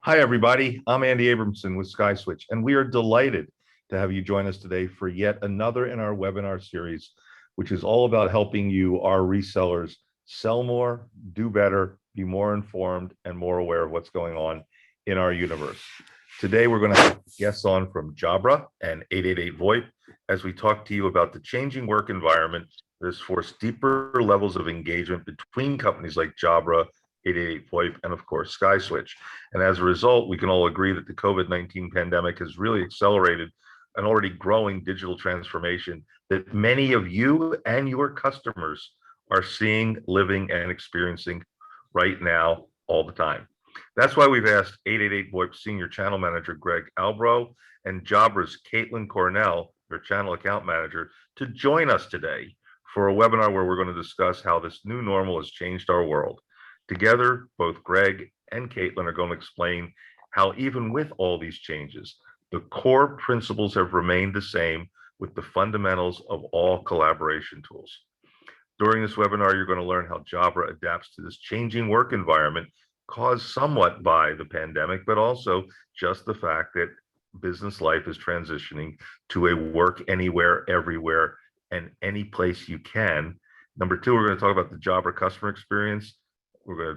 Hi, everybody. I'm Andy Abramson with SkySwitch, and we are delighted to have you join us today for yet another in our webinar series, which is all about helping you, our resellers, sell more, do better, be more informed, and more aware of what's going on in our universe. Today, we're going to have guests on from Jabra and 888 VoIP as we talk to you about the changing work environment that has forced deeper levels of engagement between companies like Jabra, 888 VoIP, and of course, SkySwitch. And as a result, we can all agree that the COVID-19 pandemic has really accelerated an already growing digital transformation that many of you and your customers are seeing, living, and experiencing right now all the time. That's why we've asked 888 VoIP Senior Channel Manager Greg Albro and Jabra's Caitlin Cornell, their Channel Account Manager, to join us today for a webinar where we're going to discuss how this new normal has changed our world. Together, both Greg and Caitlin are going to explain how even with all these changes, the core principles have remained the same with the fundamentals of all collaboration tools. During this webinar, you're going to learn how Jabra adapts to this changing work environment caused somewhat by the pandemic, but also just the fact that business life is transitioning to a work anywhere, everywhere, and any place you can. Number two, we're going to talk about the Jabra customer experience. We're going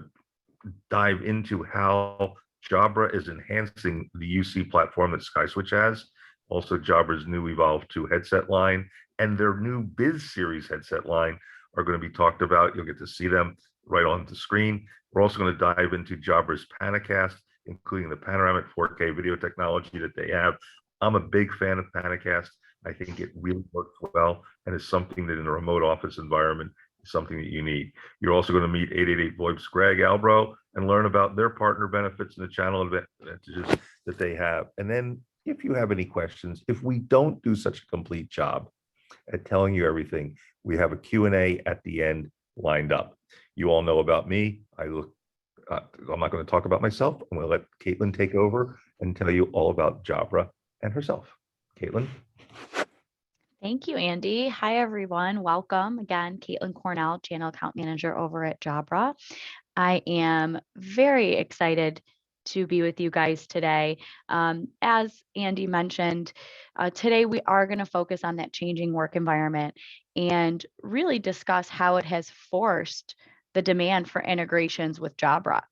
to dive into how Jabra is enhancing the UC platform that SkySwitch has, also Jabra's new Evolve 2 headset line, and their new Biz Series headset line are going to be talked about. You'll get to see them right on the screen. We're also going to dive into Jabra's Panicast, including the panoramic 4K video technology that they have. I'm a big fan of Panicast. I think it really works well and is something that in a remote office environment is something that you need. You're also going to meet 888 VoIP's Greg Albro and learn about their partner benefits and the channel advantages that they have. And then if you have any questions, if we don't do such a complete job at telling you everything, we have a Q&A at the end lined up. You all know about me. I'm not going to talk about myself. I'm going to let Caitlin take over and tell you all about Jabra and herself. Caitlin. Thank you, Andy. Hi, everyone. Welcome again, Caitlin Cornell, Channel Account Manager over at Jabra. I am very excited to be with you guys today. As Andy mentioned, today we are going to focus on that changing work environment and really discuss how it has forced the demand for integrations with Jabra.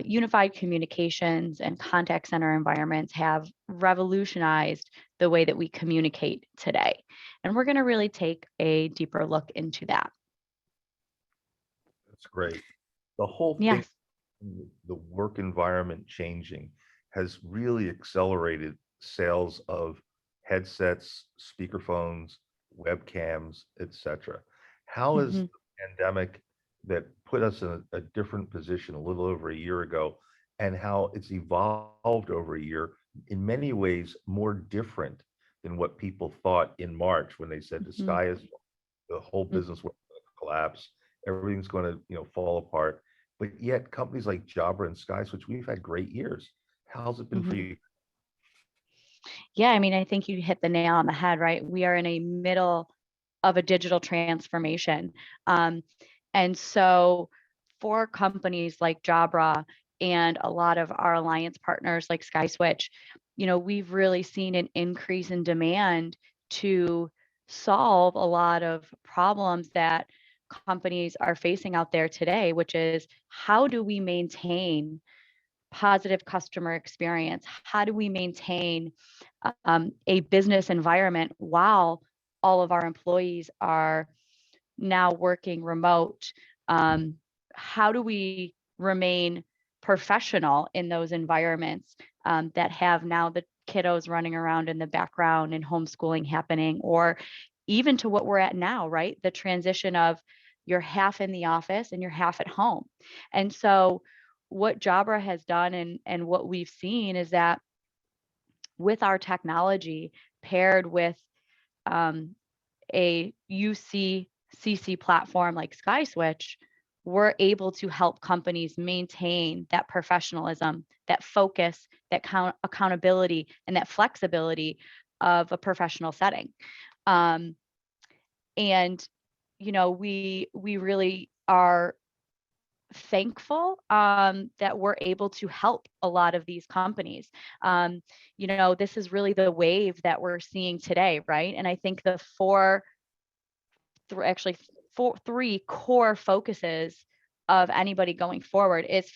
Unified communications and contact center environments have revolutionized the way that we communicate today. And we're going to really take a deeper look into that. That's great. The whole thing, yes. The work environment changing has really accelerated sales of headsets, speakerphones, webcams, etc. How is the pandemic that put us in a different position a little over a year ago, and how it's evolved over a year, in many ways more different than what people thought in March when they said the sky is, the whole business will collapse, everything's going to fall apart. But yet companies like Jabra and SkySwitch, we've had great years. How's it been for you? Yeah, I mean, I think you hit the nail on the head, right? We are in a middle of a digital transformation. And so for companies like Jabra and a lot of our alliance partners like SkySwitch, we've really seen an increase in demand to solve a lot of problems that companies are facing out there today, which is how do we maintain positive customer experience? How do we maintain a business environment while all of our employees are now working remote? How do we remain professional in those environments that have now the kiddos running around in the background and homeschooling happening, or even to what we're at now, right? The transition of you're half in the office and you're half at home. And so what Jabra has done and what we've seen is that with our technology paired with a UC/CC platform like SkySwitch, we're able to help companies maintain that professionalism, that focus, that accountability, and that flexibility of a professional setting. And we really are thankful that we're able to help a lot of these companies. Um, this is really the wave that we're seeing today, right? And I think the actually three core focuses of anybody going forward is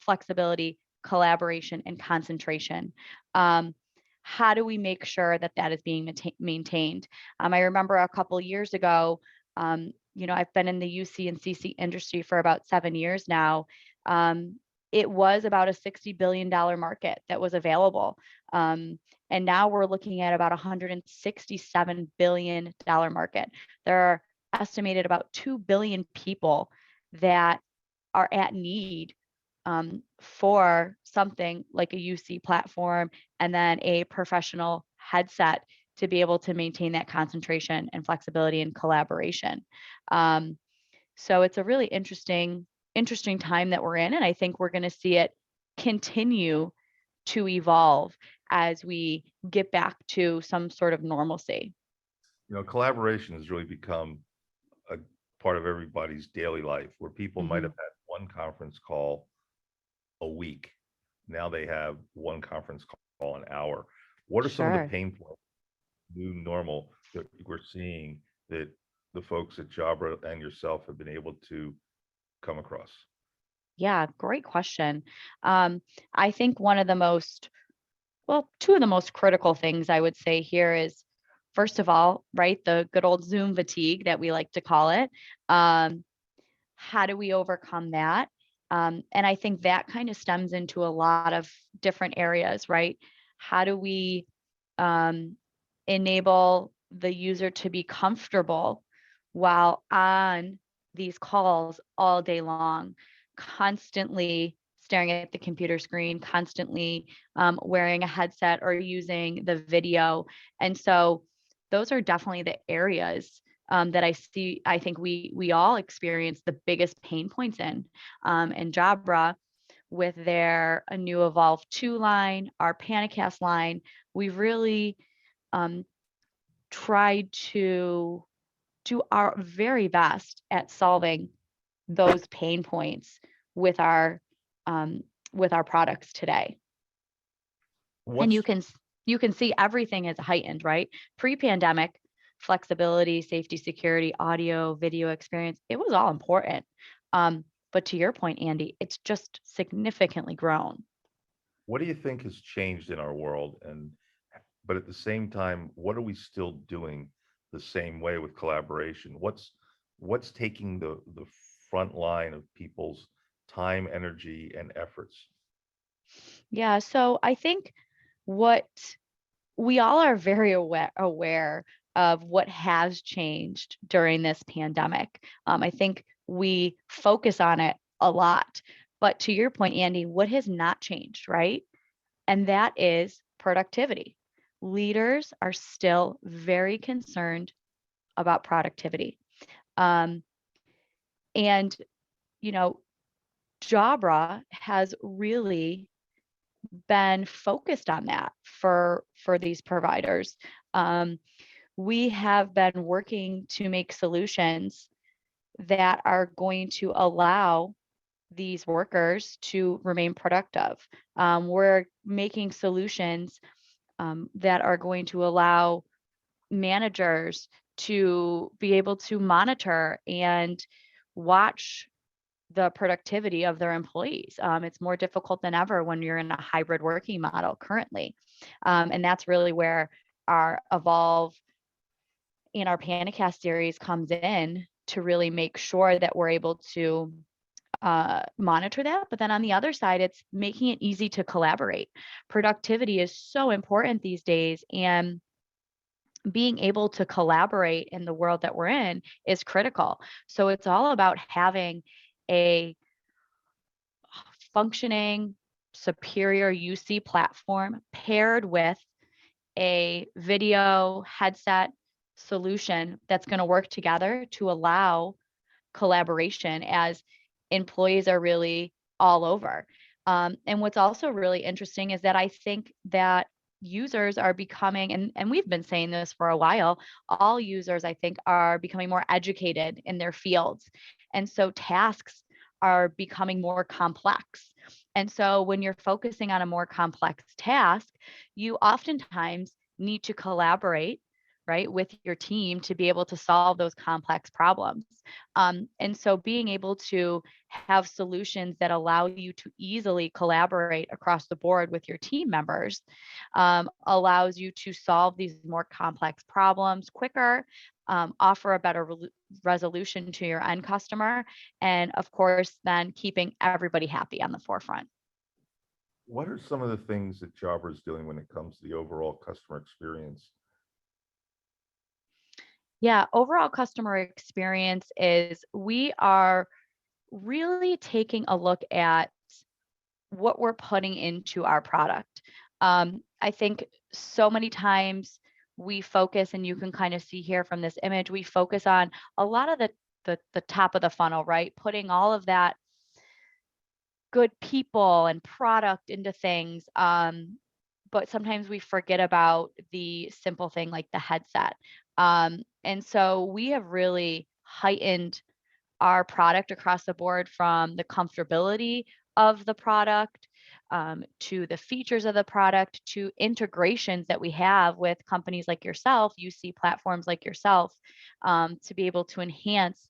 flexibility, collaboration, and concentration. Um, how do we make sure that that is being maintained? I remember a couple years ago, I've been in the UC and CC industry for about 7 years now. Um, it was about a $60 billion market that was available. And now we're looking at about $167 billion market. There are estimated about 2 billion people that are at need for something like a UC platform and then a professional headset to be able to maintain that concentration and flexibility and collaboration. Um, so it's a really interesting time that we're in, and I think we're going to see it continue to evolve as we get back to some sort of normalcy. Collaboration has really become a part of everybody's daily life, where people might Mhm. have had one conference call a week. Now they have one conference call an hour. What are some of the Sure. pain points, new normal, that we're seeing that the folks at Jabra and yourself have been able to come across? Yeah, great question. I think two of the most critical things I would say here is, first of all, right, the good old Zoom fatigue that we like to call it. Um, how do we overcome that? And I think that kind of stems into a lot of different areas, right? How do we um, enable the user to be comfortable while on these calls all day long, constantly staring at the computer screen, constantly wearing a headset or using the video? And so those are definitely the areas that I think we all experience the biggest pain points in. And Jabra, with their a new Evolve 2 line, our Panicast line, we've really um, tried to do our very best at solving those pain points with our um, with our products today. And What's you can see everything is heightened, right? Pre-pandemic, flexibility, safety, security, audio, video experience, it was all important. But to your point, Andy, it's just significantly grown. what do you think has changed in our world? And but at the same time, what are we still doing the same way with collaboration? What's taking the front line of people's time, energy, and efforts? Yeah, so I think what we all are very aware of what has changed during this pandemic. I think we focus on it a lot. But to your point, Andy, what has not changed, right? And that is productivity. Leaders are still very concerned about productivity. Um, and, you know, Jabra has really been focused on that for these providers. Um, we have been working to make solutions that are going to allow these workers to remain productive. We're making solutions that are going to allow managers to be able to monitor and watch the productivity of their employees. It's more difficult than ever when you're in a hybrid working model currently. And that's really where our Evolve and our Panicast series comes in to really make sure that we're able to monitor that. But then on the other side, it's making it easy to collaborate. Productivity is so important these days. And being able to collaborate in the world that we're in is critical. So it's all about having a functioning, superior UC platform paired with a video headset solution that's going to work together to allow collaboration as employees are really all over. And what's also really interesting is that I think that users are becoming, and we've been saying this for a while, all users, I think, are becoming more educated in their fields. And so tasks are becoming more complex. And so when you're focusing on a more complex task, you oftentimes need to collaborate, right, with your team to be able to solve those complex problems. And so being able to have solutions that allow you to easily collaborate across the board with your team members allows you to solve these more complex problems quicker, offer a better resolution to your end customer, and of course, then keeping everybody happy on the forefront. What are some of the things that Jabra is doing when it comes to the overall customer experience? Yeah, overall customer experience is we are really taking a look at what we're putting into our product. I think so many times we focus, and you can kind of see here from this image, we focus on a lot of the top of the funnel, right? Putting all of that good people and product into things. But sometimes we forget about the simple thing like the headset. And so we have really heightened our product across the board, from the comfortability of the product to the features of the product to integrations that we have with companies like yourself, UC platforms like yourself, to be able to enhance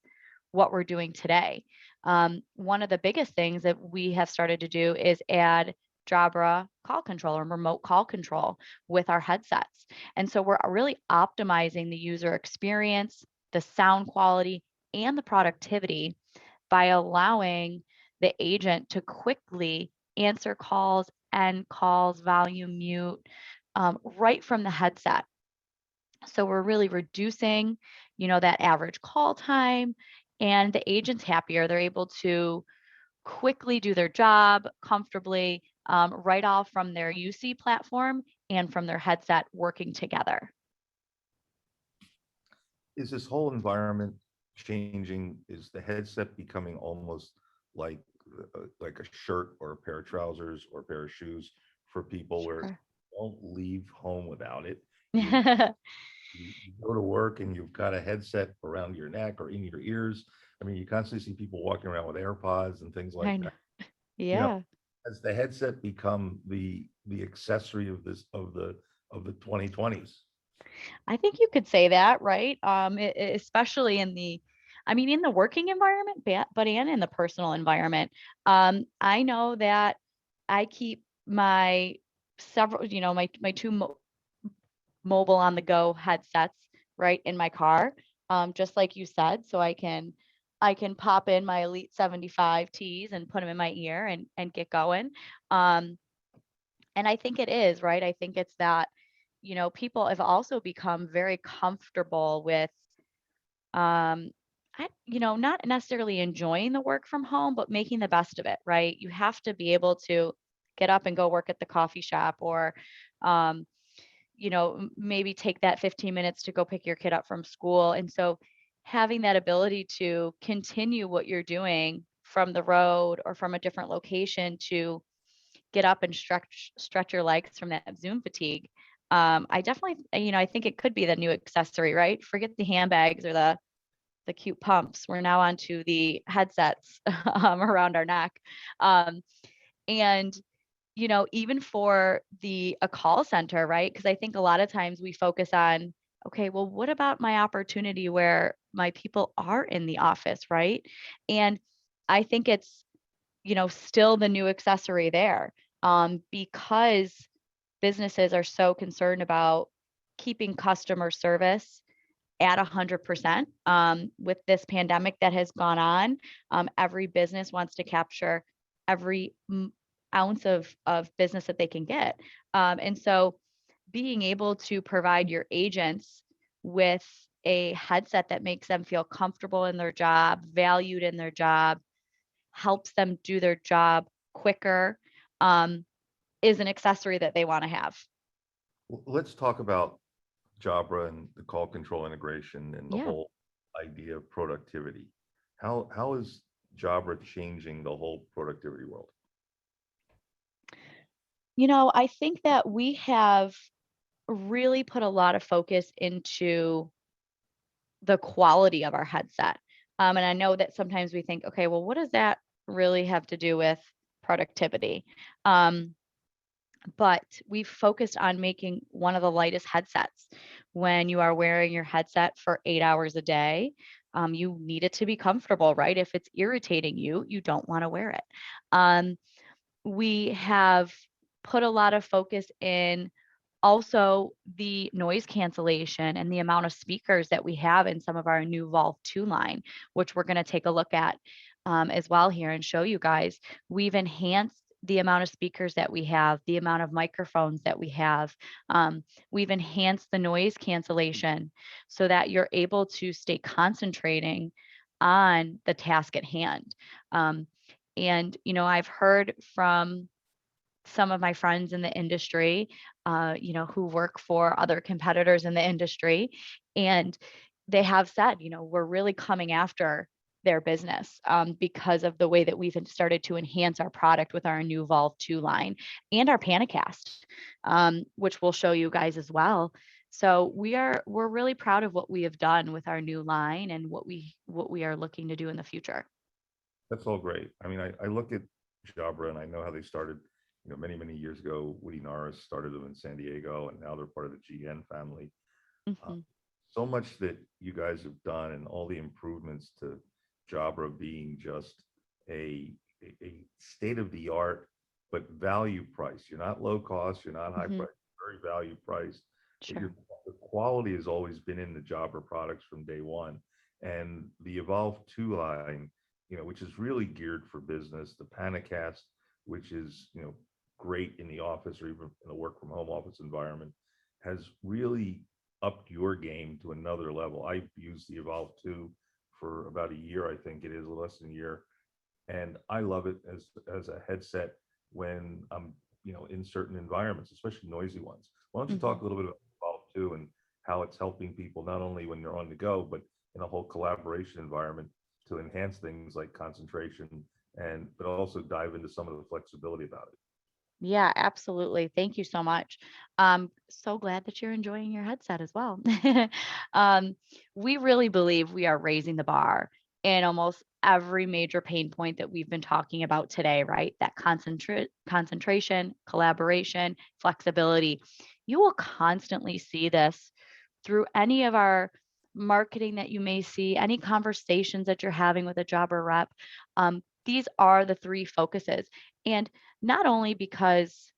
what we're doing today. One of the biggest things that we have started to do is add Jabra call control or remote call control with our headsets. And so we're really optimizing the user experience, the sound quality, and the productivity by allowing the agent to quickly answer calls, end calls, volume mute, right from the headset. So we're really reducing, that average call time, and the agent's happier. They're able to quickly do their job comfortably, right off from their UC platform and from their headset working together. Is this whole environment changing? Is the headset becoming almost like like a shirt or a pair of trousers or a pair of shoes for people, where Sure. you don't leave home without it? You, you go to work and you've got a headset around your neck or in your ears. I mean, you constantly see people walking around with AirPods and things I like know. that. You know, Yeah. has the headset become the accessory of the 2020s? I think you could say that, right? Especially in the working environment, but and in the personal environment. I know that I keep my several, my two mobile on the go headsets right in my car, just like you said, so I can pop in my Elite 75 tees and put them in my ear and get going. Um, and I think it is, right? I think it's that, people have also become very comfortable with, not necessarily enjoying the work from home, but making the best of it, right? You have to be able to get up and go work at the coffee shop, or, um, maybe take that 15 minutes to go pick your kid up from school. And so having that ability to continue what you're doing from the road or from a different location to get up and stretch your legs from that Zoom fatigue. I definitely, I think it could be the new accessory, right? Forget the handbags or the cute pumps. We're now onto the headsets around our neck. Um, and even for a call center, right? Because I think a lot of times we focus on, okay, well, what about my opportunity where my people are in the office, right? And I think it's still the new accessory there, because businesses are so concerned about keeping customer service at 100%. With this pandemic that has gone on, every business wants to capture every ounce of business that they can get. And so being able to provide your agents with a headset that makes them feel comfortable in their job, valued in their job, helps them do their job quicker, um, is an accessory that they want to have. Let's talk about Jabra and the call control integration and the Yeah. whole idea of productivity. How is Jabra changing the whole productivity world? I think that we have really put a lot of focus into the quality of our headset. And I know that sometimes we think, okay, well, what does that really have to do with productivity. Um, but we've focused on making one of the lightest headsets. When you are wearing your headset for 8 hours a day, you need it to be comfortable, right? If it's irritating you, you don't want to wear it. Um, we have put a lot of focus in also the noise cancellation and the amount of speakers that we have in some of our new Vault 2 line, which we're going to take a look at as well here and show you guys. We've enhanced the amount of speakers that we have, the amount of microphones that we have. We've enhanced the noise cancellation so that you're able to stay concentrating on the task at hand. And, I've heard from some of my friends in the industry, who work for other competitors in the industry, and they have said, we're really coming after their business because of the way that we've started to enhance our product with our new Volve 2 line and our Panicast, which we'll show you guys as well. So we're really proud of what we have done with our new line and what we are looking to do in the future. That's all great. I mean, I look at Jabra and I know how they started, many, many years ago. Woody Norris started them in San Diego, and now they're part of the GN family. Uh, Hmm. so much that you guys have done, and all the improvements to Jabra being just a state of the art, but value price. You're not low cost, you're not high Hmm. price, very value priced. But Sure. the quality has always been in the Jabra products from day one, and the Evolve 2 line, which is really geared for business. The Panicast, which is great in the office or even in a work from home office environment, has really upped your game to another level. I've used the Evolve 2 for about a year, I think it is, a little less than a year, and I love it as a headset when I'm in certain environments, especially noisy ones. Why don't you Hmm. talk a little bit about Evolve 2 and how it's helping people not only when they're on the go, but in a whole collaboration environment to enhance things like concentration, and but also dive into some of the flexibility about it. Yeah, absolutely. Thank you so much. So glad that you're enjoying your headset as well. um, we really believe we are raising the bar in almost every major pain point that we've been talking about today, right? That concentration, collaboration, flexibility. You will constantly see this through any of our marketing that you may see, any conversations that you're having with a job or rep. These are the three focuses. And not only because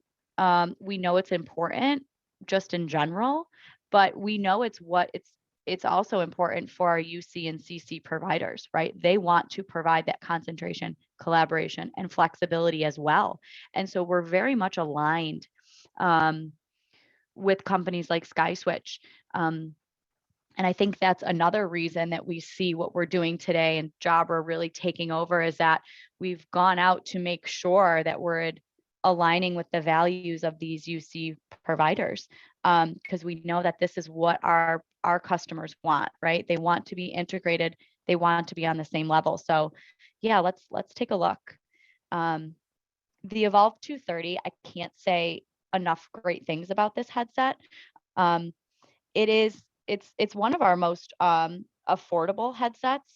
we know it's important just in general, but we know it's also important for our UC and CC providers, right? They want to provide that concentration, collaboration, and flexibility as well. And so we're very much aligned um, with companies like SkySwitch. Um, and I think that's another reason that we see what we're doing today and Jabra really taking over is that we've gone out to make sure that we're aligning with the values of these UC providers, because we know that this is what our customers want, right? They want to be integrated. They want to be on the same level. So, yeah, let's take a look. Um, the Evolve 230, I can't say enough great things about this headset. Um, it's one of our most affordable headsets,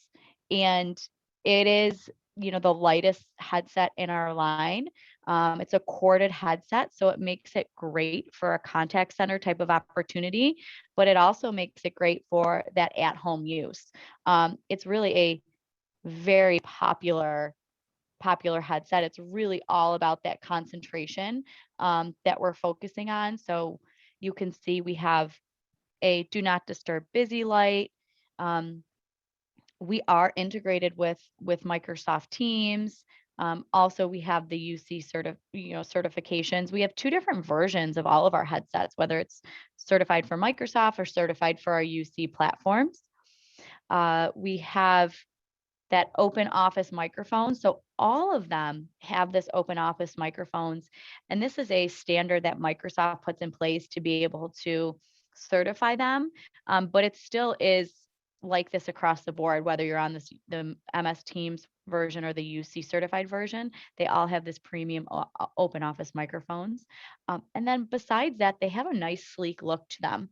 and it is the lightest headset in our line. It's a corded headset, so it makes it great for a contact center type of opportunity, but it also makes it great for that at home use. It's really a very popular headset. It's really all about that concentration that we're focusing on. So you can see we have a do not disturb busy light. Um, we are integrated with Microsoft Teams. Also, we have the UC certifications. We have two different versions of all of our headsets, whether it's certified for Microsoft or certified for our UC platforms. We have that open office microphone. So all of them have this open office microphones. And this is a standard that Microsoft puts in place to be able to certify them. But it still is like this across the board, whether you're on the MS Teams version or the UC certified version, they all have this premium open office microphones. And then besides that, they have a nice sleek look to them.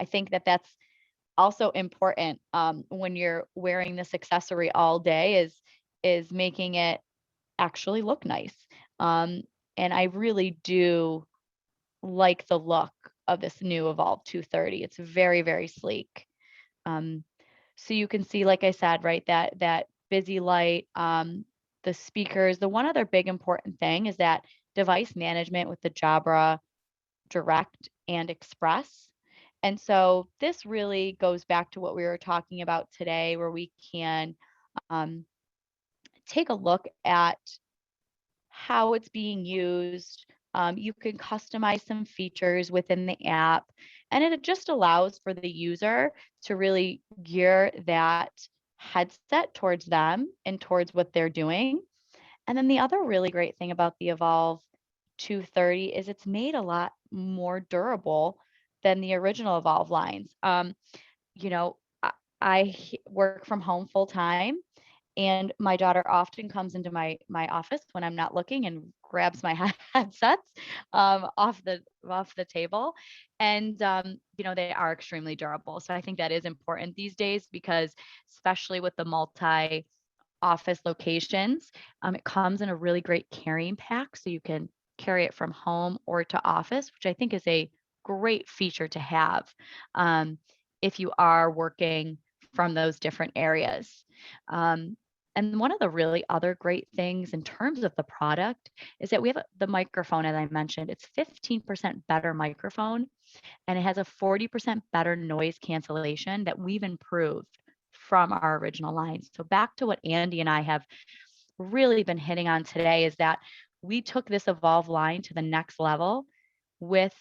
I think that that's also important when you're wearing this accessory all day is making it actually look nice. Um, and I really do like the look of this new Evolve 230. It's very, very sleek. Um, so you can see, like I said, right, that busy light, the speakers. The one other big important thing is that device management with the Jabra Direct and Express. And so this really goes back to what we were talking about today, where we can um, take a look at how it's being used. You can customize some features within the app, and it just allows for the user to really gear that headset towards them and towards what they're doing. And then the other really great thing about the Evolve 230 is it's made a lot more durable than the original Evolve lines. You know, I work from home full time, and my daughter often comes into my office when I'm not looking and grabs my headsets off the table, and they are extremely durable. So I think that is important these days because, especially with the multi office locations, it comes in a really great carrying pack, so you can carry it from home or to office, which I think is a great feature to have um, if you are working from those different areas. Um, and one of the really other great things in terms of the product is that we have the microphone, as I mentioned, it's 15% better microphone, and it has a 40% better noise cancellation that we've improved from our original line. So back to what Andy and I have really been hitting on today is that we took this Evolve line to the next level with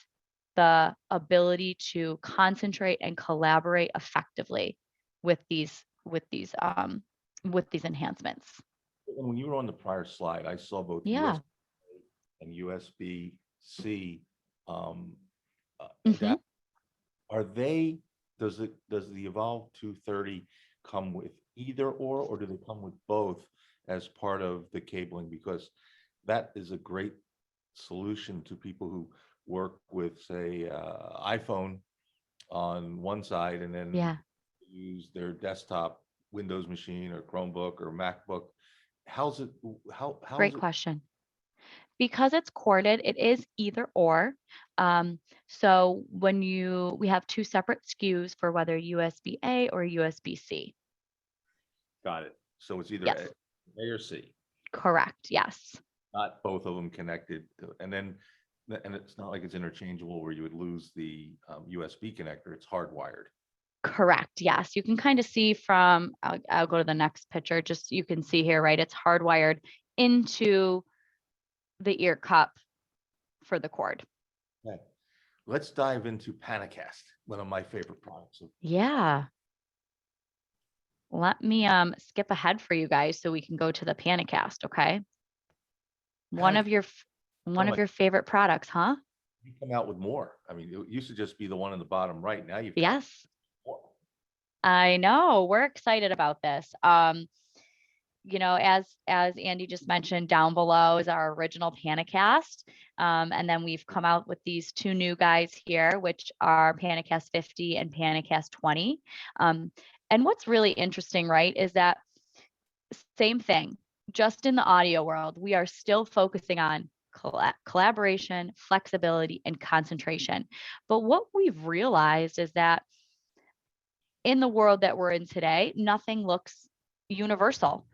the ability to concentrate and collaborate effectively with these enhancements. And when you were on the prior slide, I saw both Yeah. USB and USB-C Hmm. Are they, does the Evolve 230 come with either or do they come with both as part of the cabling? Because that is a great solution to people who work with, say, iPhone on one side and then Yeah. use their desktop Windows machine or Chromebook or MacBook. How's it, how is Great it? question. Because it's corded, it is either or. So we have two separate SKUs for whether USB-A or USB-C. Got it. So it's either Yes, A or C, correct. Yes, not both of them connected. And then, and it's not like it's interchangeable where you would lose the USB connector. It's hardwired. correct. Yes, you can kind of see from, I'll go to the next picture, just you can see here, right? It's hardwired into the ear cup for the cord. Okay. Let's dive into Panicast, one of my favorite products. Yeah. Let me skip ahead for you guys so we can go to the Panicast, okay? One Panic, of your one one of of my, your favorite products, huh? you come out with more. I mean, it used to just be the one in the bottom right. Now you've come Yes. more. I know. We're excited about this. As Andy just mentioned, down below is our original Panicast. And then we've come out with these two new guys here, which are Panicast 50 and Panicast 20. And what's really interesting, right, is that same thing, just in the audio world, we are still focusing on collaboration, flexibility, and concentration. But what we've realized is that in the world that we're in today, nothing looks universal.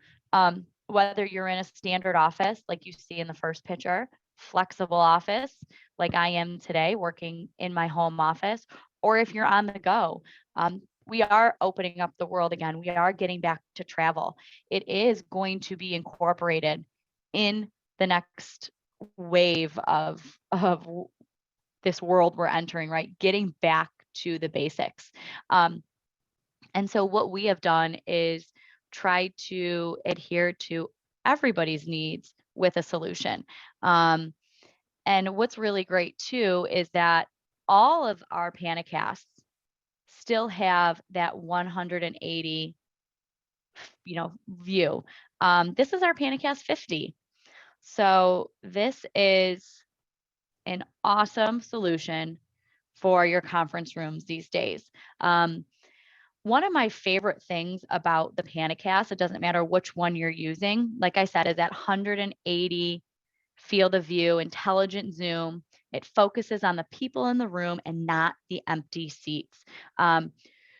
Whether you're in a standard office, like you see in the first picture, flexible office, like I am today, working in my home office, or if you're on the go, we are opening up the world again. We are getting back to travel. It is going to be incorporated in the next wave of this world we're entering, right? Getting back to the basics. And so what we have done is try to adhere to everybody's needs with a solution. Um, and what's really great too is that all of our Panicasts still have that 180, view. This is our Panicast 50. So this is an awesome solution for your conference rooms these days. One of my favorite things about the Panicast, it doesn't matter which one you're using, like I said, is that 180 field of view, intelligent zoom. It focuses on the people in the room and not the empty seats. Um,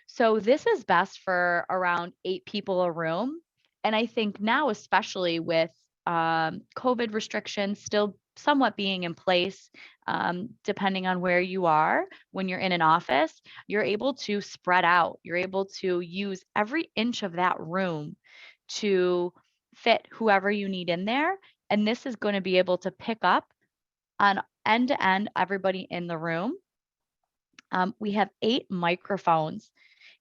so this is best for around 8 people a room. And I think now, especially with COVID restrictions still somewhat being in place, depending on where you are, when you're in an office, you're able to spread out. You're able to use every inch of that room to fit whoever you need in there. And this is going to be able to pick up on end to end everybody in the room. We have 8 microphones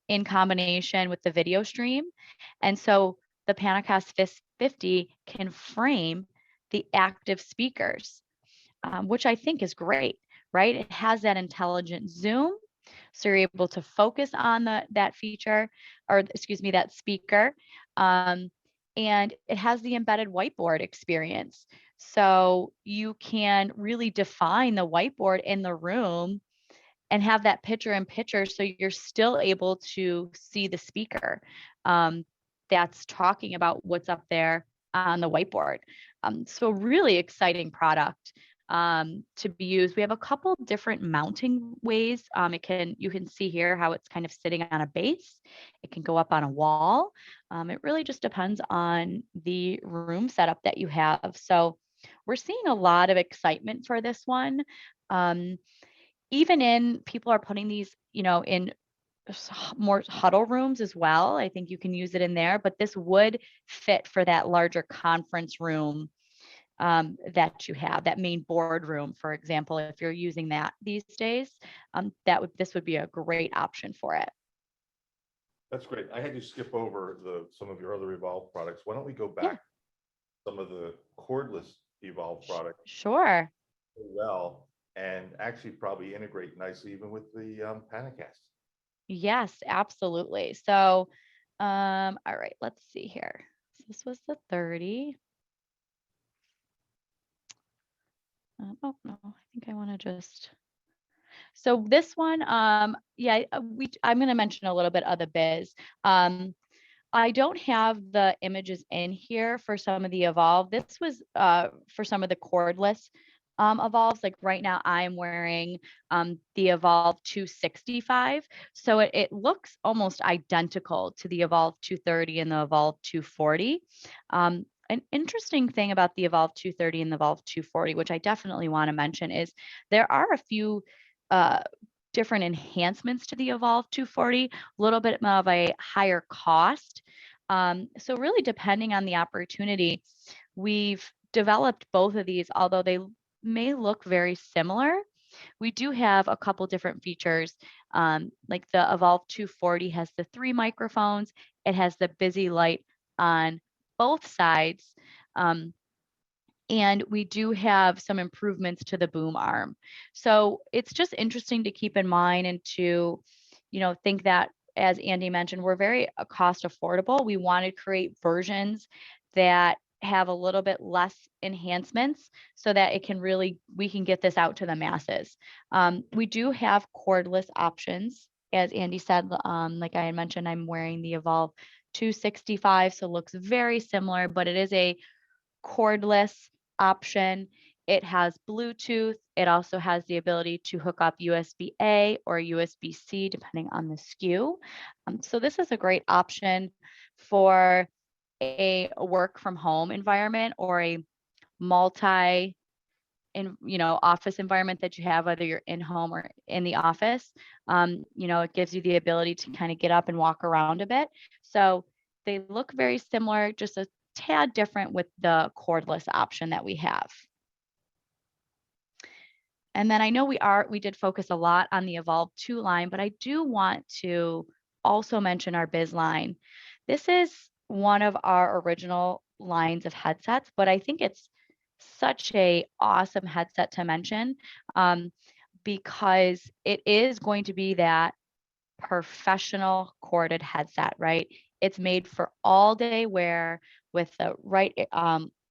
in combination with the video stream. And so the Panicast 50 can frame the active speakers, which I think is great, right? It has that intelligent zoom. So you're able to focus on that feature, or excuse me, that speaker. And it has the embedded whiteboard experience. So you can really define the whiteboard in the room and have that picture in picture so you're still able to see the speaker that's talking about what's up there on the whiteboard. So really exciting product to be used. We have a couple different mounting ways. You can see here how it's kind of sitting on a base. It can go up on a wall. It really just depends on the room setup that you have. So we're seeing a lot of excitement for this one. Even in people are putting these, in more huddle rooms as well. I think you can use it in there, but this would fit for that larger conference room that you have, that main boardroom, for example. If you're using that these days, this would be a great option for it. That's great. I had you skip over some of your other Evolve products. Why don't we go back Yeah. to some of the cordless Evolve products Sure. as well, and actually probably integrate nicely even with the Panicast. Yes, absolutely. So, all right, let's see here. So this was the 30. Oh no, I think I want to just. So this one, yeah, I'm going to mention a little bit of the biz. I don't have the images in here for some of the Evolve. This was for some of the cordless Evolves. Like right now, I'm wearing the Evolve 265. So it looks almost identical to the Evolve 230 and the Evolve 240. An interesting thing about the Evolve 230 and the Evolve 240, which I definitely want to mention, is there are a few uh, different enhancements to the Evolve 240, a little bit of a higher cost. So really depending on the opportunity, we've developed both of these, although they may look very similar. We do have a couple different features. Like the Evolve 240 has the 3 microphones. It has the busy light on both sides. And we do have some improvements to the boom arm. So it's just interesting to keep in mind and to, think that, as Andy mentioned, we're very cost affordable. We want to create versions that have a little bit less enhancements so that we can get this out to the masses. We do have cordless options. As Andy said, like I had mentioned, I'm wearing the Evolve 265, so it looks very similar, but it is a cordless option. It has Bluetooth. It also has the ability to hook up USB-A or USB-C, depending on the SKU. So this is a great option for a work from home environment or a multi office environment that you have, whether you're in home or in the office. It gives you the ability to kind of get up and walk around a bit. So they look very similar, just a tad different with the cordless option that we have. And then I know we did focus a lot on the Evolve 2 line, but I do want to also mention our Biz line. This is one of our original lines of headsets, but I think it's such a awesome headset to mention because it is going to be that professional corded headset, right? It's made for all day wear with the right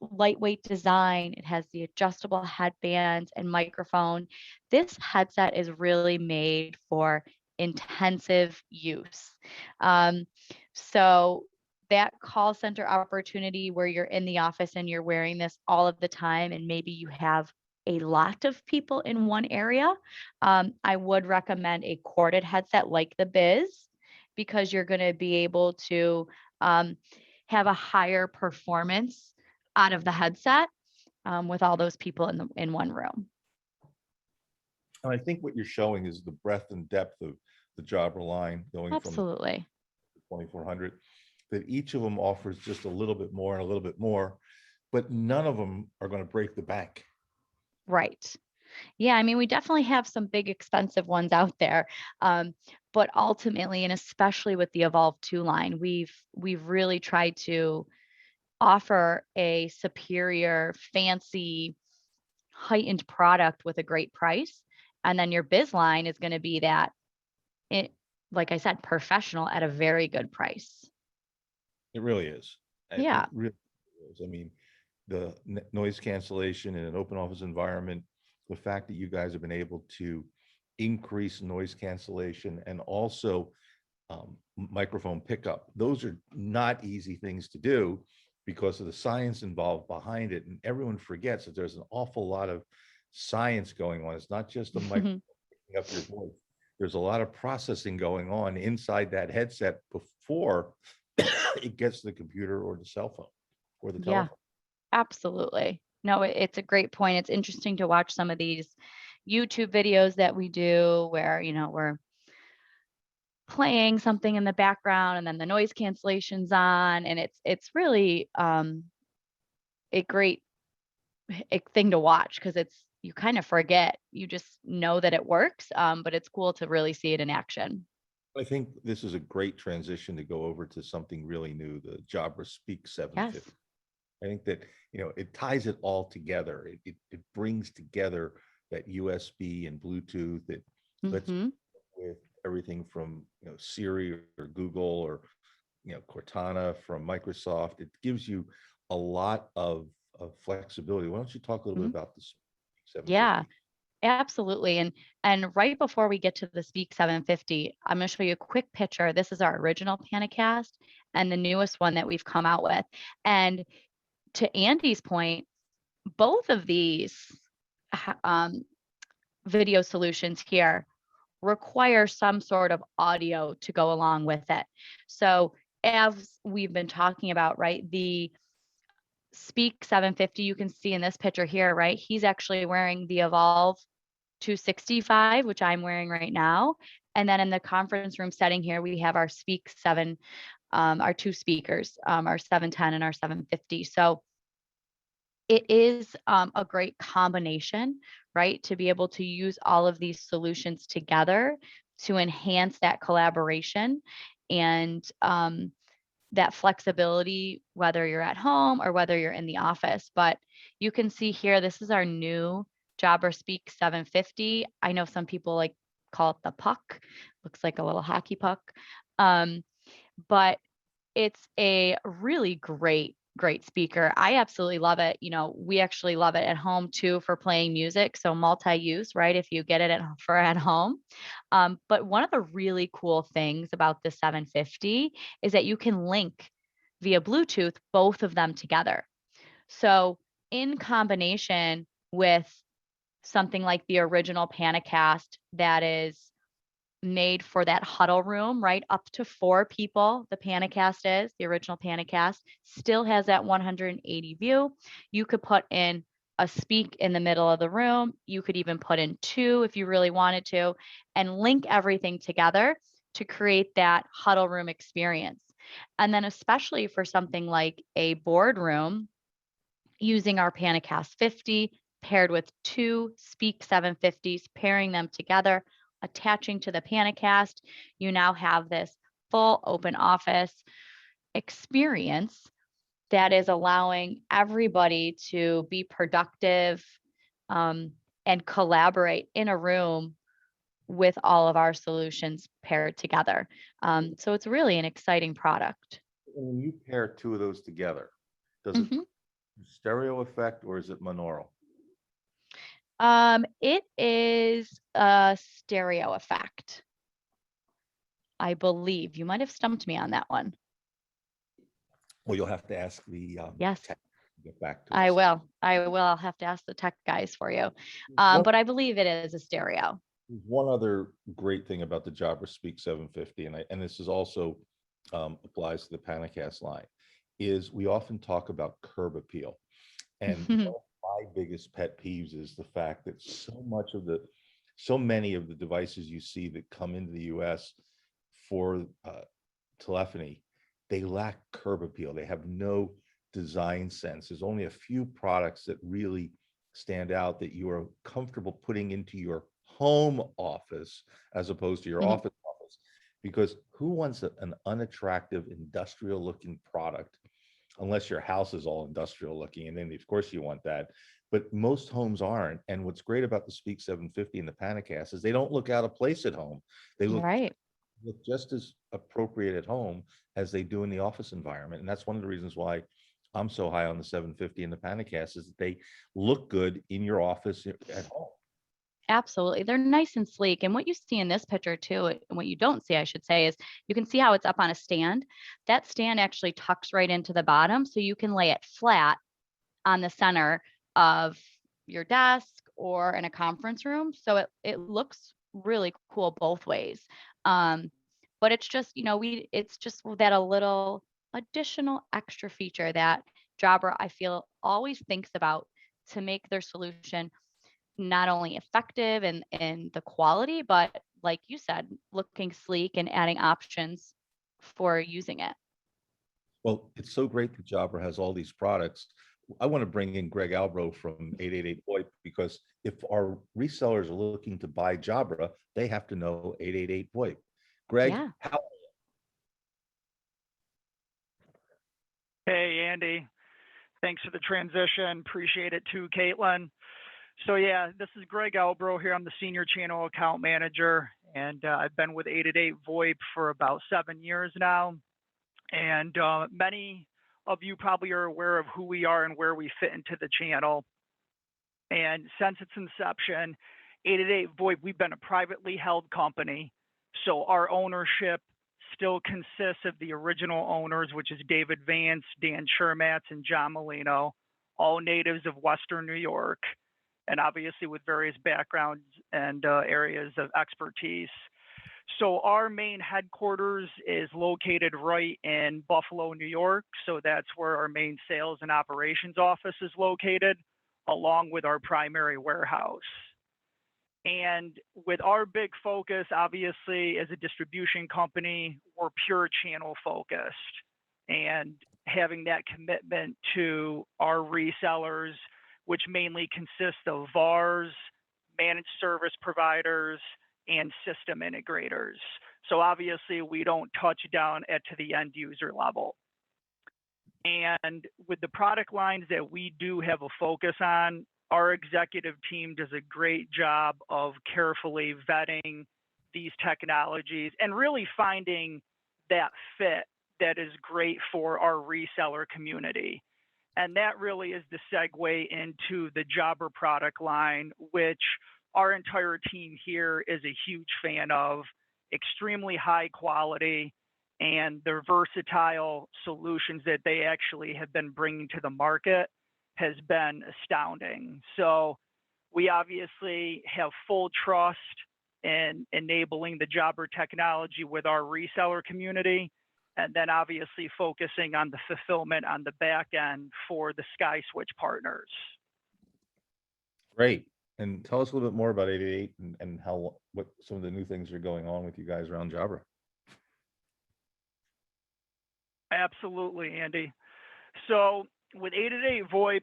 lightweight design. It has the adjustable headbands and microphone. This headset is really made for intensive use. So that call center opportunity where you're in the office and you're wearing this all of the time, and maybe you have a lot of people in one area, I would recommend a corded headset like the Biz, because you're going to be able to have a higher performance out of the headset with all those people in one room. And I think what you're showing is the breadth and depth of the Jabra line going from Absolutely. 2400, that each of them offers just a little bit more and a little bit more, but none of them are going to break the bank. Right. Yeah, I mean, we definitely have some big expensive ones out there. But ultimately, and especially with the Evolve 2 line, we've really tried to offer a superior, fancy, heightened product with a great price. And then your Biz line is going to be that, it, like I said, professional at a very good price. It really is. Yeah. It really is. I mean, the noise cancellation in an open office environment, the fact that you guys have been able to increase noise cancellation and also microphone pickup, those are not easy things to do because of the science involved behind it. And everyone forgets that there's an awful lot of science going on. It's not just a microphone picking up your voice. There's a lot of processing going on inside that headset before it gets to the computer or the cell phone or the Yeah, telephone. absolutely. No, it's a great point. It's interesting to watch some of these YouTube videos that we do where, we're playing something in the background and then the noise cancellation's on, and it's really a great thing to watch, because you kind of forget, you just know that it works, but it's cool to really see it in action. I think this is a great transition to go over to something really new, the Jabra Speak Yes. 750. I think that, it ties it all together. It brings together that USB and Bluetooth. It lets Hmm. with everything from, Siri or Google or, Cortana from Microsoft. It gives you a lot of flexibility. Why don't you talk a little bit about the Yeah, 750? absolutely. And right before we get to the Speak 750, I'm going to show you a quick picture. This is our original Panicast and the newest one that we've come out with. And to Andy's point, both of these video solutions here require some sort of audio to go along with it. So as we've been talking about, right, the Speak 750, you can see in this picture here, right, he's actually wearing the Evolve 265, which I'm wearing right now. And then in the conference room setting here, we have our Speak 7, our two speakers, our 710 and our 750. So it is a great combination, right? To be able to use all of these solutions together to enhance that collaboration and that flexibility, whether you're at home or whether you're in the office. But you can see here, this is our new Jabra Speak 750. I know some people call it the puck. Looks like a little hockey puck. But it's a really great speaker. I absolutely love it. We actually love it at home too for playing music. So multi-use, right? If you get it for at home. But one of the really cool things about the 750 is that you can link via Bluetooth both of them together. So in combination with something like the original Panicast that is made for that huddle room, right? Up to 4 people, the Panicast is, the original Panicast, still has that 180 view. You could put in a speak in the middle of the room. You could even put in 2 if you really wanted to, and link everything together to create that huddle room experience. And then especially for something like a boardroom, using our Panicast 50 paired with 2 Speak 750s, pairing them together, attaching to the Panicast, you now have this full open office experience that is allowing everybody to be productive and collaborate in a room with all of our solutions paired together. So it's really an exciting product. When you pair 2 of those together, does it Mhm. stereo effect or is it monaural? It is a stereo effect. I believe. You might have stumped me on that one. Well, you'll have to ask the Yes, tech to get back to I us. will. I'll have to ask the tech guys for you. One, But I believe it is a stereo. one other great thing about the Jabra Speak 750, and this is also applies to the Panicast line, is we often talk about curb appeal. And one of my biggest pet peeves is the fact that so many of the devices you see that come into the US for telephony, they lack curb appeal. They have no design sense. There's only a few products that really stand out that you are comfortable putting into your home office as opposed to your office, because who wants an unattractive industrial looking product, unless your house is all industrial looking, and then of course you want that, but most homes aren't. And what's great about the Speak 750 and the Panicast is they don't look out of place at home. They Right. look just as appropriate at home as they do in the office environment. And that's one of the reasons why I'm so high on the 750 and the Panicast, is that they look good in your office at home. Absolutely. They're nice and sleek. And what you see in this picture too, and what you don't see, I should say, is you can see how it's up on a stand. That stand actually tucks right into the bottom, so you can lay it flat on the center of your desk or in a conference room. So it looks really cool both ways. But it's just, it's just that a little additional extra feature that Jabra, I feel, always thinks about to make their solution not only effective and the quality, but like you said, looking sleek and adding options for using it. Well, it's so great that Jabra has all these products. I want to bring in Greg Albro from 888 VoIP, because if our resellers are looking to buy Jabra, they have to know 888 VoIP. Greg, Yeah. how? Hey, Andy. Thanks for the transition. Appreciate it too, Caitlin. So yeah, this is Greg Albro here. I'm the Senior Channel Account Manager, and I've been with 888 VoIP for about 7 years now. And many of you probably are aware of who we are and where we fit into the channel. And since its inception, 888 VoIP, we've been a privately held company. So our ownership still consists of the original owners, which is David Vance, Dan Shermatz, and John Molino, all natives of Western New York, and obviously with various backgrounds and areas of expertise. So our main headquarters is located right in Buffalo, New York. So that's where our main sales and operations office is located, along with our primary warehouse. And with our big focus, obviously, as a distribution company, we're pure channel focused, and having that commitment to our resellers, which mainly consist of VARs, managed service providers, and system integrators. So obviously, we don't touch down to the end user level. And with the product lines that we do have a focus on, our executive team does a great job of carefully vetting these technologies and really finding that fit that is great for our reseller community. And that really is the segue into the Jabra product line, which our entire team here is a huge fan of. Extremely high quality, and the versatile solutions that they actually have been bringing to the market has been astounding. So we obviously have full trust in enabling the Jabra technology with our reseller community, and then obviously focusing on the fulfillment on the back end for the SkySwitch partners. Great. And tell us a little bit more about 888 and what some of the new things are going on with you guys around Jabra. Absolutely, Andy. So with 888 VoIP,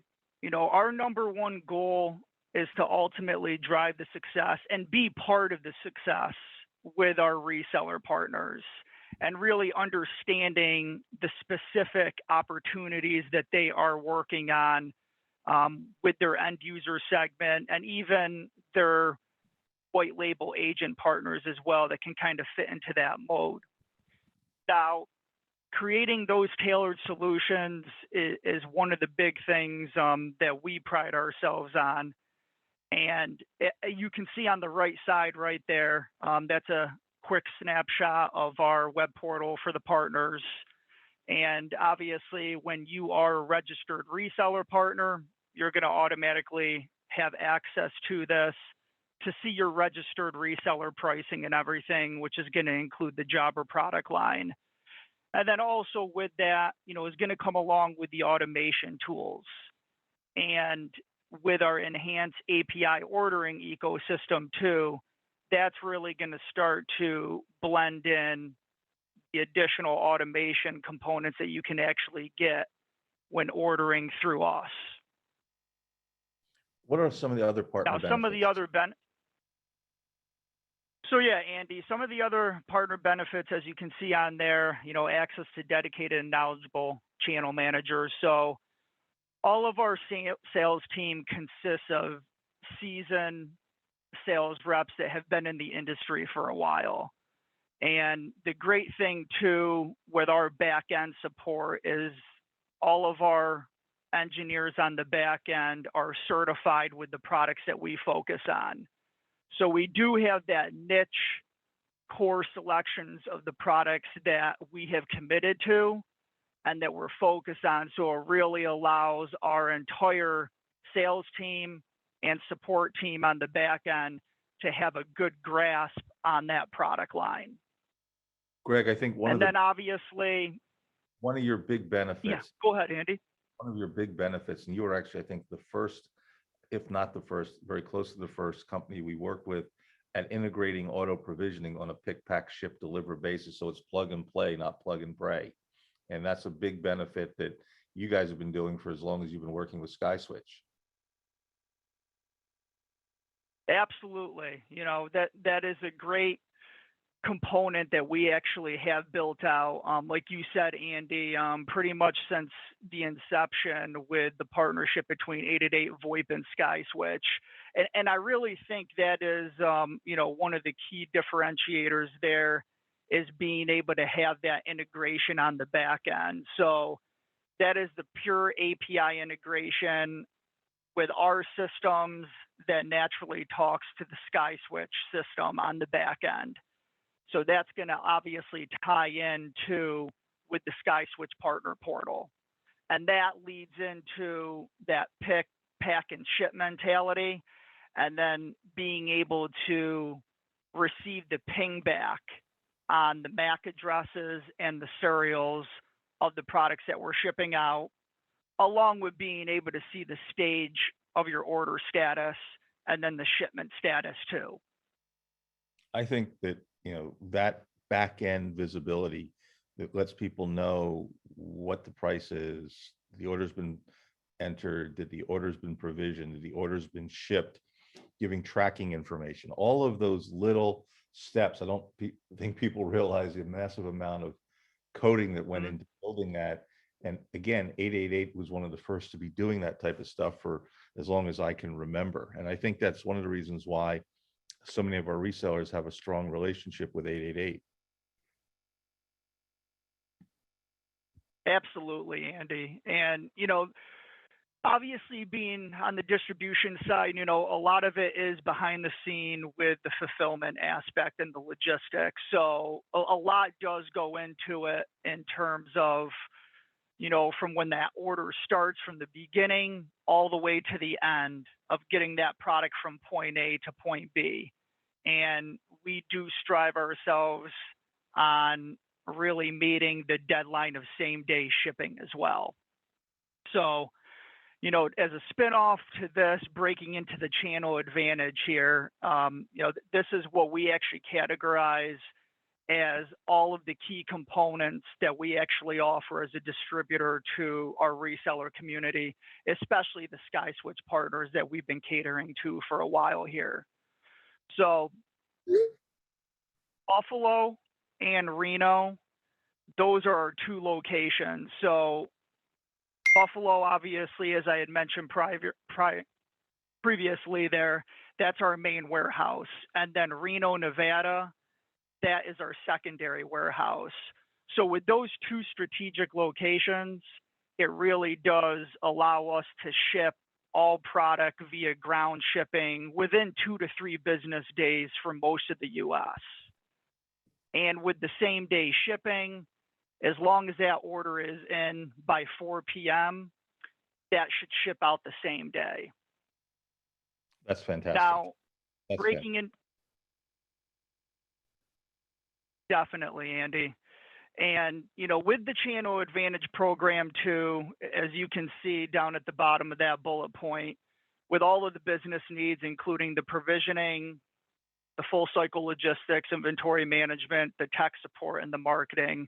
our number one goal is to ultimately drive the success and be part of the success with our reseller partners, and really understanding the specific opportunities that they are working on with their end user segment, and even their white label agent partners as well that can kind of fit into that mode. Now, creating those tailored solutions is one of the big things that we pride ourselves on. And you can see on the right side right there, that's a quick snapshot of our web portal for the partners. And obviously, when you are a registered reseller partner, you're going to automatically have access to this to see your registered reseller pricing and everything, which is going to include the Jabra product line. And then also with that, is going to come along with the automation tools. And with our enhanced API ordering ecosystem too, that's really going to start to blend in the additional automation components that you can actually get when ordering through us. What are some of the other partner benefits? Some of the other So yeah, Andy, some of the other partner benefits, as you can see on there, access to dedicated and knowledgeable channel managers. So all of our sales team consists of seasoned sales reps that have been in the industry for a while. And the great thing too with our back end support is all of our engineers on the back end are certified with the products that we focus on. So we do have that niche core selections of the products that we have committed to and that we're focused on. So it really allows our entire sales team and support team on the back end to have a good grasp on that product line. Greg, I think one of your big benefits. Yeah, go ahead, Andy. One of your big benefits, and you were actually, I think, the first, if not the first, very close to the first company we worked with at integrating auto provisioning on a pick, pack, ship, deliver basis. So it's plug and play, not plug and pray. And that's a big benefit that you guys have been doing for as long as you've been working with SkySwitch. Absolutely. That is a great component that we actually have built out. Like you said, Andy, pretty much since the inception with the partnership between 888 VoIP and SkySwitch. And I really think that is, one of the key differentiators there is being able to have that integration on the back end. So that is the pure API integration with our systems that naturally talks to the SkySwitch system on the back end. So that's going to obviously tie into with the SkySwitch partner portal. And that leads into that pick, pack, and ship mentality, and then being able to receive the ping back on the MAC addresses and the serials of the products that we're shipping out, along with being able to see the stage of your order status and then the shipment status too. I think that, that back end visibility that lets people know what the price is, the order's been entered, that the order's been provisioned, that the order's been shipped, giving tracking information, all of those little steps. I don't think people realize the massive amount of coding that went into building that. And again, 888 was one of the first to be doing that type of stuff for as long as I can remember. And I think that's one of the reasons why so many of our resellers have a strong relationship with 888. Absolutely, Andy. And, obviously being on the distribution side, a lot of it is behind the scene with the fulfillment aspect and the logistics. So a lot does go into it in terms of, from when that order starts from the beginning all the way to the end of getting that product from point A to point B. And we do strive ourselves on really meeting the deadline of same day shipping as well. So, as a spinoff to this, breaking into the channel advantage here, this is what we actually categorize as all of the key components that we actually offer as a distributor to our reseller community, especially the SkySwitch partners that we've been catering to for a while here. So Buffalo and Reno, those are our two locations. So Buffalo, obviously, as I had mentioned previously there, that's our main warehouse. And then Reno, Nevada, that is our secondary warehouse. So with those two strategic locations, it really does allow us to ship all product via ground shipping within 2 to 3 business days for most of the US. And with the same day shipping, as long as that order is in by 4 p.m., that should ship out the same day. That's fantastic. Now, That's breaking in, definitely, Andy. And, with the Channel Advantage program too, as you can see down at the bottom of that bullet point, with all of the business needs, including the provisioning, the full cycle logistics, inventory management, the tech support, and the marketing.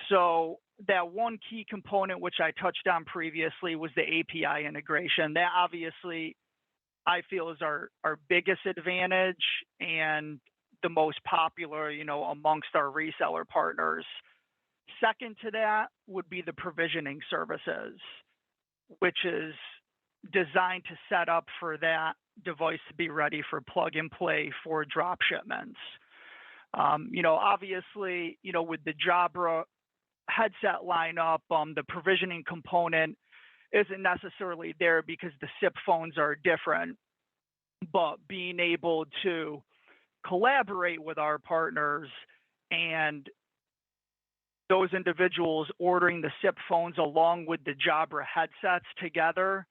So that one key component, which I touched on previously, was the API integration. That obviously I feel is our biggest advantage and the most popular, amongst our reseller partners. Second to that would be the provisioning services, which is designed to set up for that device to be ready for plug and play for drop shipments. Obviously, with the Jabra headset lineup, the provisioning component isn't necessarily there because the SIP phones are different, but being able to collaborate with our partners and those individuals ordering the SIP phones along with the Jabra headsets together,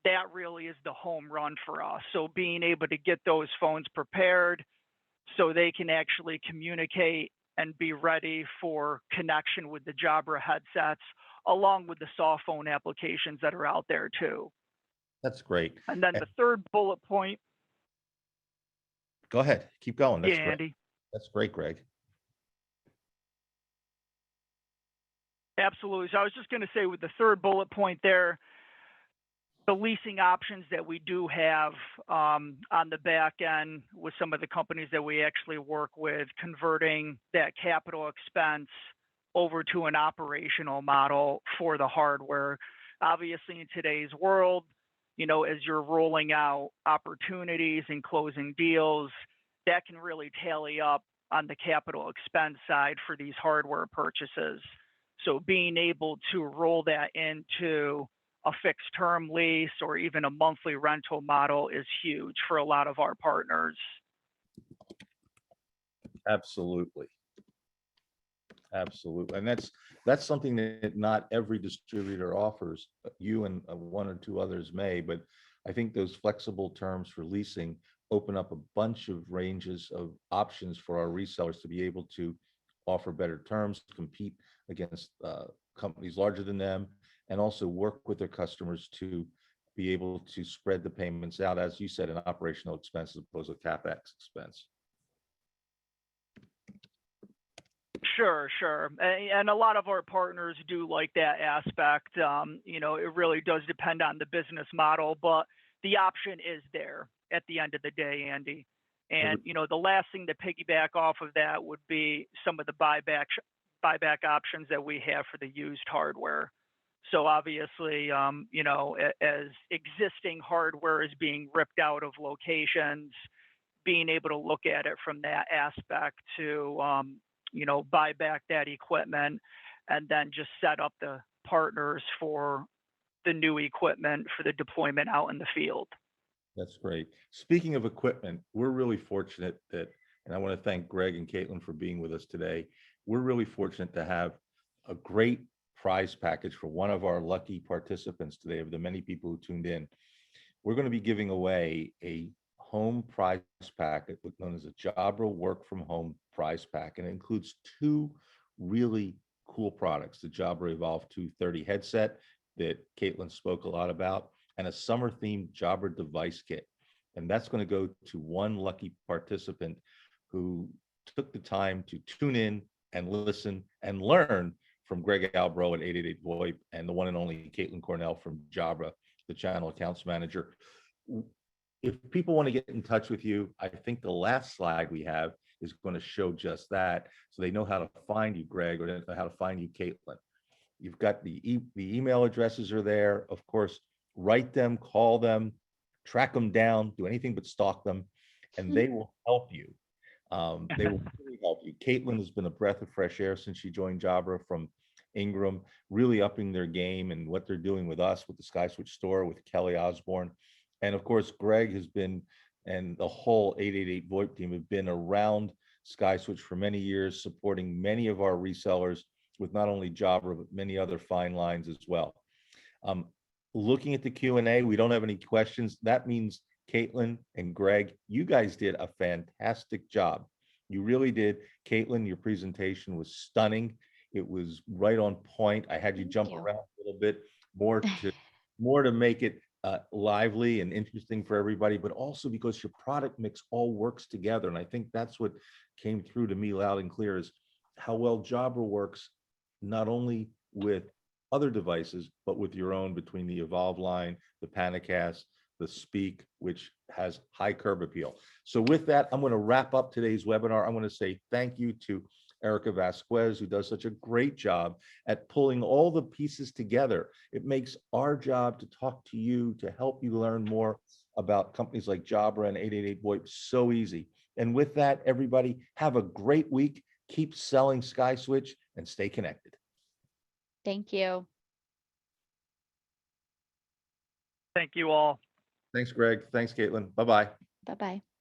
that really is the home run for us. So being able to get those phones prepared so they can actually communicate and be ready for connection with the Jabra headsets, along with the soft phone applications that are out there too. That's great. And then the third bullet point. Go ahead. Keep going. That's Yeah, great. Andy. That's great, Greg. Absolutely. So I was just going to say with the third bullet point there, the leasing options that we do have on the back end with some of the companies that we actually work with, converting that capital expense over to an operational model for the hardware. Obviously, in today's world, as you're rolling out opportunities and closing deals, that can really tally up on the capital expense side for these hardware purchases. So being able to roll that into a fixed term lease or even a monthly rental model is huge for a lot of our partners. Absolutely. Absolutely. And that's something that not every distributor offers. You and one or two others may, but I think those flexible terms for leasing open up a bunch of ranges of options for our resellers to be able to offer better terms, compete against companies larger than them, and also work with their customers to be able to spread the payments out, as you said, an operational expense as opposed to CapEx expense. Sure. And a lot of our partners do like that aspect. It really does depend on the business model, but the option is there at the end of the day, Andy. And, the last thing to piggyback off of that would be some of the buyback options that we have for the used hardware. So obviously, as existing hardware is being ripped out of locations, being able to look at it from that aspect to, buy back that equipment and then just set up the partners for the new equipment for the deployment out in the field. That's great. Speaking of equipment, we're really fortunate that, and I want to thank Greg and Caitlin for being with us today. We're really fortunate to have a great prize package for one of our lucky participants today, of the many people who tuned in. We're going to be giving away a home prize packet known as a Jabra Work from Home prize pack, and it includes two really cool products: the Jabra Evolve 230 headset that Caitlin spoke a lot about, and a summer-themed Jabra device kit. And that's going to go to one lucky participant who took the time to tune in and listen and learn from Greg Albro at 888 VoIP and the one and only Caitlin Cornell from Jabra, the channel accounts manager. If people want to get in touch with you, I think the last slide we have is going to show just that, so they know how to find you, Greg, or how to find you, Caitlin. You've got the email addresses are there. Of course, write them, call them, track them down, do anything but stalk them, and they will help you. They will really help you. Caitlin has been a breath of fresh air since she joined Jabra from Ingram, really upping their game and what they're doing with us, with the SkySwitch store, with Kelly Osborne. And of course, Greg has been, and the whole 888 VoIP team have been around SkySwitch for many years, supporting many of our resellers with not only Jabra, but many other fine lines as well. Looking at the Q&A, we don't have any questions. That means Caitlin and Greg, you guys did a fantastic job. You really did. Caitlin, your presentation was stunning. It was right on point. I had you Thank jump you. around a little bit more to make it lively and interesting for everybody, but also because your product mix all works together. And I think that's what came through to me loud and clear, is how well Jabra works, not only with other devices, but with your own, between the Evolve line, the Panicast, the Speak, which has high curb appeal. So with that, I'm going to wrap up today's webinar. I'm going to say thank you to Erica Vasquez, who does such a great job at pulling all the pieces together. It makes our job to talk to you, to help you learn more about companies like Jabra and 888 VoIP so easy. And with that, everybody, have a great week. Keep selling SkySwitch and stay connected. Thank you. Thank you all. Thanks, Greg. Thanks, Caitlin. Bye-bye. Bye-bye.